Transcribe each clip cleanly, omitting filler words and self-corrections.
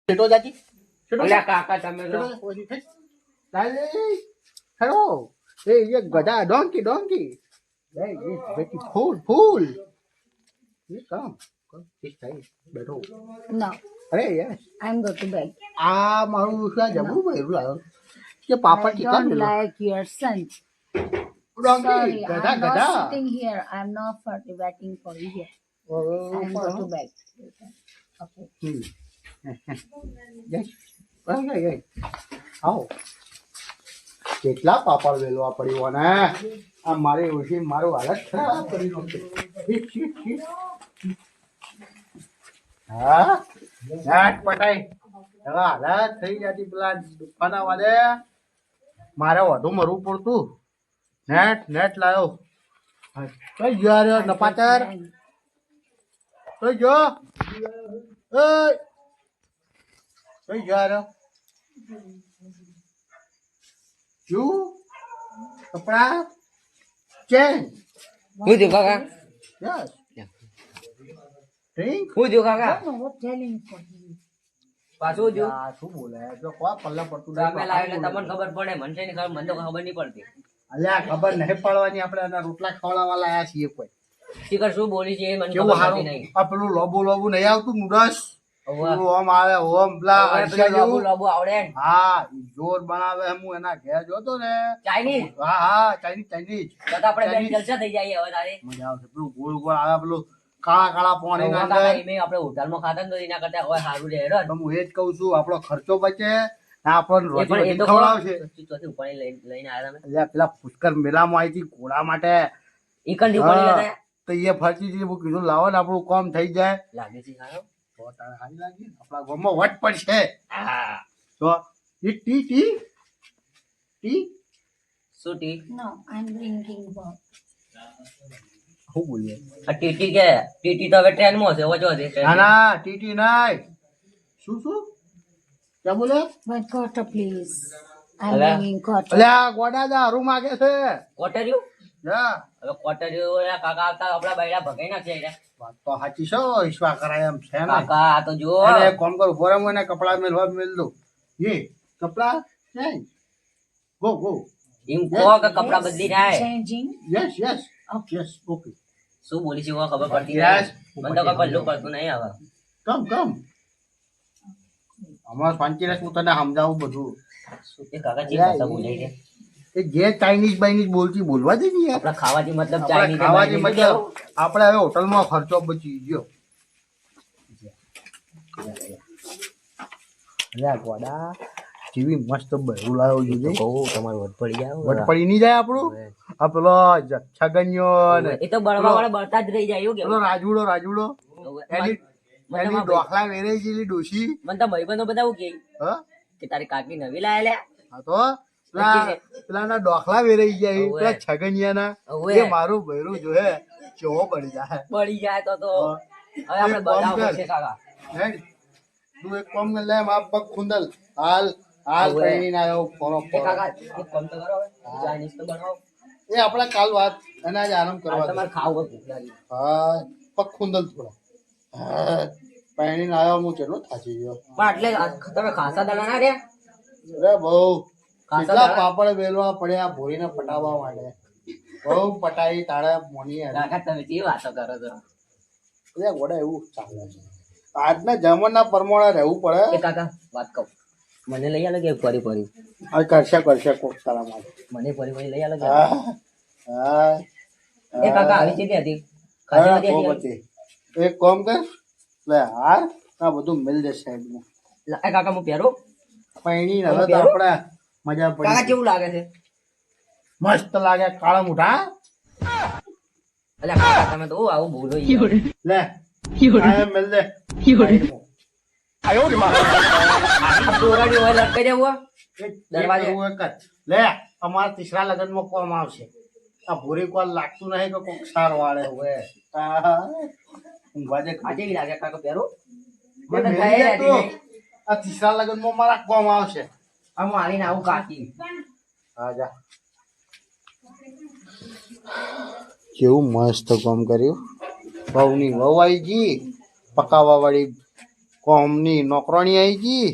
છેટો જાતી અલ્યા કાકા તમે તો હેલો એ ગધા ડોંકી ફૂલ કમ બેઠો No, અરે yes I'm going to bed. આ મારું શું જબરું ભર્યું લાવ્યો કે પાપડ I chicken don't like your son. Donkey Sorry, ગધા I'm not ગધા sitting here. I'm not waiting for you here. I'm going to bed. Okay. Yes આવો કેટલા પાપડ વેલવા પડ્યું ને આ મારી ઓછી મારું હાલત ખરાબ કરી નાખ્યું હા નાટ પટાઈ હવે હાલત થઈ જતી પેલા દુકાના વાળે મારે વધુ મરવું પડતું નેટ લાયો કઈ ગયો રે નપાતર કઈ ગયો કઈ ગયો રે શું કપડા ચેન હું થયું કાકા યસ ડ્રિંક હું થયું કાકા I don't know what telling for you. પાછું થયું આ શું બોલે જો કોઈ પલ્લા પડતું તમે લાવ્યો એટલે તમને ખબર પડે મને છે ને ખબર મને તો ખબર નહીં પડતી અલ્યા ખબર નહીં પડવાની આપણે એના રોટલા ખવડાવવા લાયા છીએ કોઈ શીખર શું બોલી છે એ મને કેવું ખબર હારું પડતી નહીં આ પેલું લોબુ નહીં આવતું નુડસ ઓવા. ઓમ આવે ઓમ પેલા હવે અરસિયા પેલું જેવું. લોબુ આવડે ને હા ઈ જોર બનાવે હું એના ઘેર જોતો ને ચાઇનીઝ હા ચાઇનીઝ તો આપણે બે જલસા થઈ જાય હવે તારે મજા આવશે પેલું ગોળ આવે પેલું કાળા પાણી ઓવા ના કાકા અંદર એમે આપણે હોટલમાં ખાતા ને તો એના કરતા હવે સારું રહે હેડો. તો હું એ જ કહું છું આપણો ખર્ચો બચે ને આપણને એ રોજી પણ એ રોટી તો ખવડાવશે ચોથી ઉપાડી લઈને આવ્યા તમે અલ્યા પેલા પુષ્કર મેળામાં આવી હતી ઘોડા માટે ઈકંઠી ઉપાડી હા. લેતા તો એ ફરતી હતી હું કીધું લાવો ને આપણું કામ થઈ જાય લાગે છે સારો તો તારે સારી લાગી ને. આપણા ગામમાં વટ પડશે હા તો એ ટી શું T No, I'm drinking water. શું બોલીએ આ ટીટી કે ટીટી તો હવે ટ્રેનમાં છે હવે જો છે ના ના ટીટી નહીં શું ક્યાં બોલે But water, please. I'm Hello? drinking water. અલ્યા ગોડા દારૂ માગે છે કોટર્યું જા હવે કોટર્યું કાકા આવતા આપડા બૈડા ભગાઈ નાખશે એટલે. વાત તો સાચી છે ઈશ્વા કરાય એમ છે ને કાકા આ તો જો એને એક કામ કરું ફોરમ એને કપડા મેલ દો એ કપડા ચેન્જ ગો એમ કહો કે કપડા બદલી જાય Changing. યસ યસ ઓકે શું બોલી છે એમાં ખબર પડતી Yes. નહીં. મને તો કઈ પલ્લું પડતું નહીં હવે કમ હમણાં શાંતિરસ હું તને સમજાવું બધું શું તે કાકા જે ભાષા બોલે છે એ જે ચાઇનીઝ બાઇનીઝ બોલતી બોલવા દે ને યાર આપડા ખાવાથી મતલબ આપણે ચાઇનીઝ ખાવાથી મતલબ આપણે હવે હોટલમાં ખર્ચો બચી ગયો અલ્યા ગોડા જેવી મસ્ત બહેરું લાવ્યો જોજે કહું તમારું વટ પડી જાય વટ પડી નહીં જાય આપણું આ પેલો છગન્યો ને એ તો બળવા વાળા બળતા જ રહી જાય એવું પેલો રાજુડો એની મને એની ડોખલા વેરાઈ ગયેલી ડોશી તો ભાઈબંધો બધા એવું કે હા કે તારી કાકી નવી લાયેલા હા તો પેલાના ડોખલા વેરાઈ ગયા ઓવે. પેલા છગનિયાના ઓવે. એ મારું ભૈરું જોહે ચોવો પડી જાય બળી જાય તો હવે આપણે એક કામ બધાવ કર. પડશે કાકા હેડ તું એક કામ કર લે માપ પગ ખુંદલ હાલ ઓવે. પહેરીને આવ્યો ફોરો એ કાકા એક કામ તો કરો હવે ચાઇનીઝ તો બનાવો એ આપણે કાલ વાત એના જ આરામ આ કરવા દે. તમારે ખાવું હોય ભૂખ લાગી હા પગ ખુંદલ થોડા હા પહેરીને આવ્યો હું કેટલો થાચી ગયો પણ એટલે તમે ખાસા દાડા ના રહ્યા અરે બહુ ખાસા કેટલા દાડા? પાપડ વેલવા પડ્યા ભોરીને પટાવવા માટે બહુ પટાઈ તાળા મોની હારી. કાકા તમે કેવી વાતો કરો છો અરે ગોડા એવું ચાલે છે આજના જમાના પ્રમાણે રહેવું પડે એ કાકા વાત કહું મને લઈ આલો કે પરી હવે કરશે કોક તારા માટે મને પરી લઈ આલો કે હા હા એ કાકા આવી ચીતી હતી ખાસી હા, બધી બહુ હતી બધી. એક કામ કર લે હાર આ બધું મિલ જશે સાઈડમાં એ કાકા હું પહેરું પૈણી હવે તો પહેરો? આપણે મજા કાકા પડી કેવું લાગે છે મસ્ત લાગે કાળા મોઢા એટલે કાકા તમે તો આવું ભૂલો યાર. લે આ મિલ દે આ દોરાડી હોય લટકાઈ દેવું હોય. દરવાજે. દરવાજે લે અમારા તીસરા લગ્નમાં કોમ આવશે આ ભૂરી કોલ લાગતું નહીં કે કોક સાર વાળે હોય ઊંઘવા દે આ કેવી લાગે કાકા પહેરું મને મને મેલી થાય દે તું. આ તીસરા લગ્નમાં મારા કોમ આવશે આમ આવીને આવું કાકી હા જા કેવું મસ્ત કામ કર્યું વહુની વહુ આવી ગઈ પકાવવા વાળી કોમની નોકરાણી આવી ગઈ,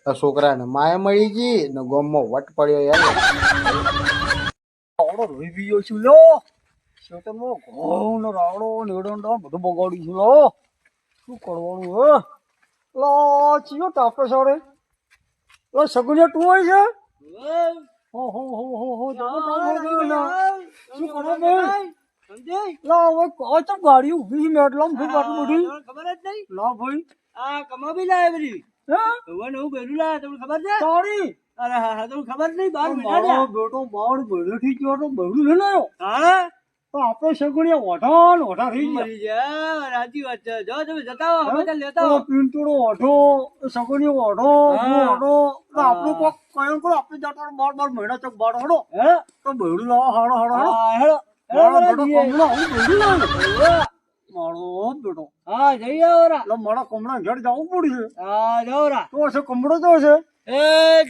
આ છોકરાને માયા મળી ગઈ ને ગામમાં વટ પડ્યો યાર. રાવડો રોઈ ગયો છું લો. ખેતરમાં ઘઉં ને રાવડો ને એડો ને બધું બગાડ્યું છું લો. શું કરવાનું હે? લો ચિયો તાપે સડે. લો સગુનિયા તું હોય છે? હો જબો તાપ લાગ્યો ને. શું કરો ભાઈ? લા હવે કોઈ તો ગાડી ઊભી છે મેટલામ ફૂટ આટલી બધી. ખબર જ નહીં. લા ભાઈ આ કમા બી લાવે બધી. હે ભગવાન એવું બેઠું લાવે તમને ખબર છે? તારી અરે હા હા તમને ખબર નહીં બાર મારો મહિના બેટો બાર બેઠી ગયો તો બહુ લઈ લાયો. હા તો આપણે સગુનિયા ઓઢા ને ઓઢા થઈ ગયા. મરી જા સાચી વાત છે. જો તમે જતા હો સમાચાર લેતા પેલો હો. પિંટુડો ઓઢો, સગુનિયો ઓઢો, હા. હું ઓઢો. એટલે આપણું કોક કયું કરો આપણે જતા રહો 12 મહિના ચોક બાર હડો. હે તો બૈરું લાવો હાડો હાડો હાડો. હા હેડો મારો હેડો બેટો જઈએ. કમળો હું બૈરું લાવ્યો. મારો બેટો હા જઈએ આવરા. એટલે મારા કમળા ઘેર જવું પડશે. હા જવરા. તો છે કમળો તો છે. એ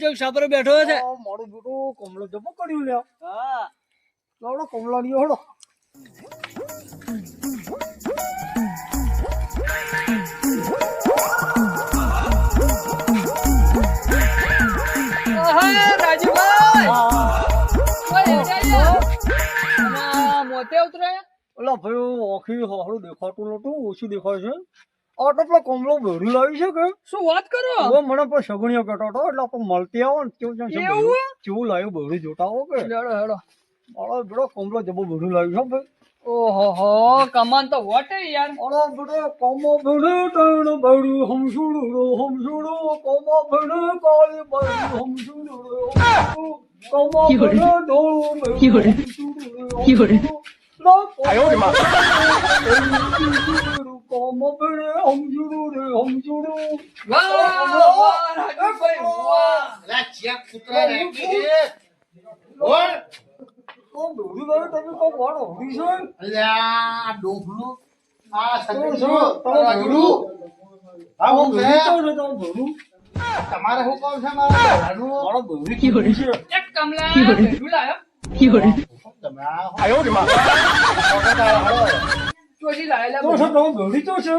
ચોક સાપરે બેઠો છે. આ મારો બેટો કમળો જમો કર્યું લ્યા. હા લાવડો કમળા ની હડો. ઓલા ભાઈ આખી હારું દેખાતું નતું, ઓછું દેખાય છે. આ તો પેલા કમળો બૈરું લાવી છે કે શું વાત કરો? હવે મને પણ સગણીઓ કહેતો હતો એટલે આપણે મળતી આવો ને કેવું છે કેવું લાવ્યું બૈરું જોતા આવો કે હેડો હેડો. મારો બેટો કમળો જબો બૈરું લાવ્યું છે ભાઈ. ઓહો કમાન તો વટે યાર. મારો બેટો કમો ભણે તણ બૈરું હમસુડો હમસુડો કમો ભણે કાળી બૈરું હમસુડો કમો ભણે ધોળું બૈરું હમસુડો આયો રે માં કમો ભણે હમસુડો હમસુડો. વાહ વાહ રાજુભાઈ વાહ. અલા ચિયા કૂતરા રાખી દે. બોલ. તો બૈરું લાવ્યું તમે કોક વાળ હોડી છે. અલ્યા ડોફલું આ તો સગડું જો, તમે રગડું. હા હું છે. બૈરું તો બૈરું તમારે શું કામ છે મારા ઘરનું? મારો બૈરું કીધું છે. એક કમલા ભેડું લાયો. તમે આયો રે માં. ચોરી લાયેલા તો છે તમે બૈરું તો છે.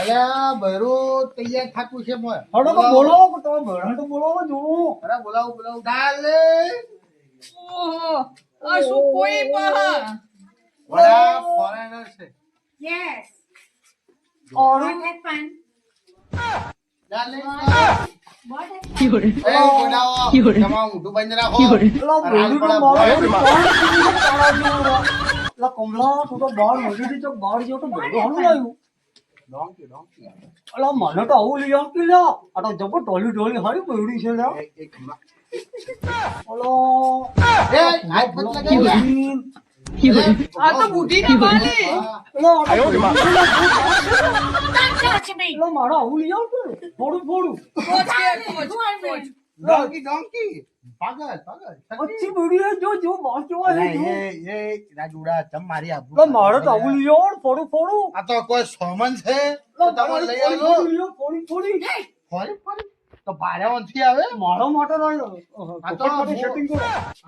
અલ્યા બૈરું તૈયાર થાકું છે મોય. હડો તો બોલાવો કે તમે બૈરા તો બોલાવો જો. અરે બોલાવું ડાલે. ઓહો આ શું કોઈ પા. વડા ફોરેનર છે. Yes. और What happened? ડાલે. What happened? એ બોલાવો. તમારું મોઢું બંધ રાખો. પેલા બૈરું તો મારો કોણ કીધું કે તારા જેવો રા? પેલા કમલા તું તો બાર મજૂરી તો બાર જેવો તો બૈરું હાલું લાવ્યું. ડોંકી. અલા મને તો આવું લઈ આવતી લ્યા. આ તો જબર ટોલી હારી બૈરી છે લ્યા. એક હમણાં. ઓલો એ હાથ મત લગાવી. આ તો બુઢી ના માલી. પેલો આયો રે માં. Don't touch me. પેલો મારો આવું લઈ આવતું ને. થોડું કોચ કે કોચ કોચ. ડોંકી. પાગલ. અચ્છી બૈરી હે જો બાર કેવા હે જો. એ રાજુડા તમ મારી આબરૂ. પેલા મારે તો આવું લઈ આવો ને થોડું. આ તો કોઈ સોમન છે તો તમે લઈ આવો. થોડી ફોરી તો ભારે નથી આવે. મારા માટે આ તો સેટિંગ કરો.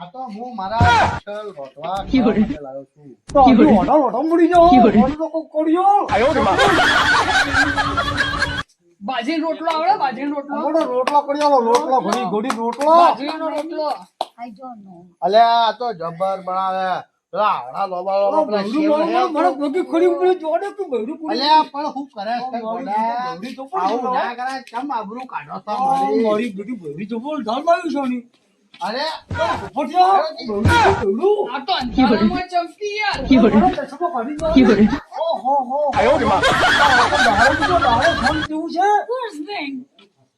આ તો હું મારા અક્ષર રોટવા ખાવા માટે લાવ્યો છું. તો આજે ઓઢા મળી જાઓ. ઓઢો તો કોક કર્યો. બાજરીનો રોટલો આવડે? બાજરીનો રોટલો. અમારો રોટલા કરી આલો. રોટલા ઘણી ઘડી રોટલા. બાજરીનો રોટલો. I don't know. અલ્યા આ તો જબર બનાવે. પેલા આવડા લોબા પેલા શેવ છે. મારા પગે ખડી ઉપર જોડે તું બૈરું પૂરી. અલ્યા પણ હું કરે છે મારી ગોડા? બૈરી તો પડી આવું ગયો. ના કરાય. ચમ આબરૂ કાઢો છો આ મારી? મારી બધી બૈરી તો બોલ ઢાલ લાવ્યું છે ની. અરે ફોટિયા બૈરું. આ તો અંધારામાં ચમકી યાર. મારા ચશ્મા કાઢી દો. ઓહો હો. આયો રે માં. દાડો ફોન કેવું છે? Who's doing?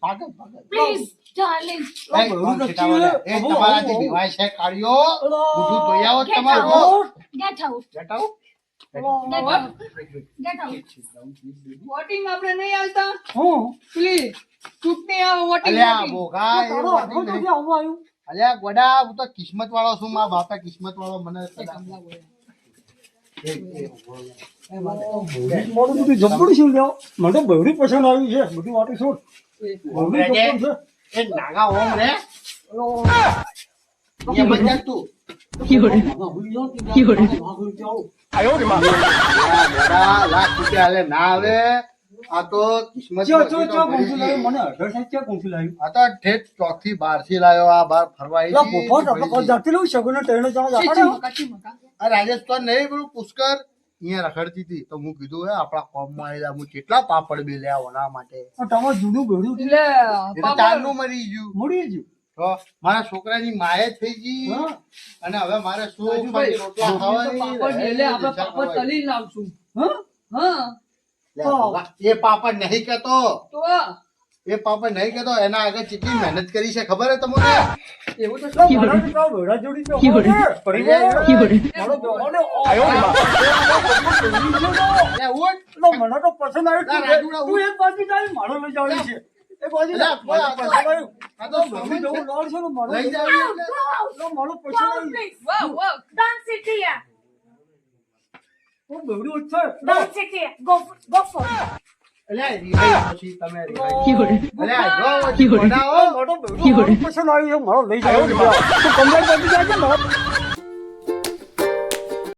પાગલ. Please, darling. એ કોણ ખીટાવાળા? એ તમારાથી વિવાહ છે કાઢ્યો. બધું ધોઈ આવો Get તમારું. out. Get out. બેટા આવો. Get out. Get out. Voting આપણે નહીં આલતા. હું પ્લીઝ ચૂંટણી આ વોટિંગ. અલ્યા બોગા એ તારો વાતી આટલો નહીં. ક્યાંથી આવવા આવ્યું? અલ્યા ગોડા હું તો કિસ્મત વાળો છું. મારા બાપા કિસ્મત વાળો મને મારું બધું જબરું છે લ્યો. મને તો બૈરી પસંદ આવી છે. બધી વાતો છોડ. બૈરી પસંદ છે. એ નાગા ઓમ રે ઓલો એ મજા તું. આયો રે માં. ગોડા લાખ રૂપિયા હાલે ના આવે આ તો કિસ્મત ચો ચો ચો કોણથી લાવ્યો મને અઢાર સાહેબ ક્યાં કોણથી લાવ્યું આ તો ઠેઠ ચોકથી બહારથી લાવ્યો આ બહાર ફરવા આવી લા હતી. પોપટ આપણે કોઈ જાતી લઉં શકું ને ટ્રેને જણા જાતા આ રાજસ્થાન નહીં પેલું પુષ્કર અહીંયા રખડતી હતી તો હું કીધું હે આપણા કોમમાં આવેલા હું કેટલા પાપડ બે લ્યા ઓના માટે તમારે જુદું બેડું એટલે એ તો ચારનું મરી ગયું મળી ગયું તો મારા છોકરાની માએ થઈ ગઈ હા. અને હવે મારે શું રાજુભાઈ, રોટલા ખાવાની પાપડ મેલે આપણે પાપડ તળી લાવશું હા હા લે બાબા, એ પાપડ નહીં કેતો તો એ પાપડ નહીં કેતો એના આગળ કેટલી મહેનત કરી છે ખબર હે તમને એવું તો લા મારા દીકરા બેડા જોડી તો પરિવાર મારો બેવાનો આયો લે ઉઠ. લા મને તો પસંદ આવ્યું લા રાજુડા તું એક બાજુ જાય મારો લઈ જવાની છે એક બાજુ લા, જા, મને પસંદ આવ્યું આ તો મમ્મી સમજ જવું લોડ છે ને મારો લઈ જાવ એટલે. લા મારો પસંદ આવ્યું વાહ વાહ Don't sit here. હું બેડું છે Don't sit here. Go for it. અલ્યા, રિહાઈ પછી તમે રિહાઈ. અલ્યા, જો પછી બનાવો. મારો બેડું મારું પસંદ આવ્યું છે મારો લઈ જાવ તું કમરે બાજુ જાય છે મારો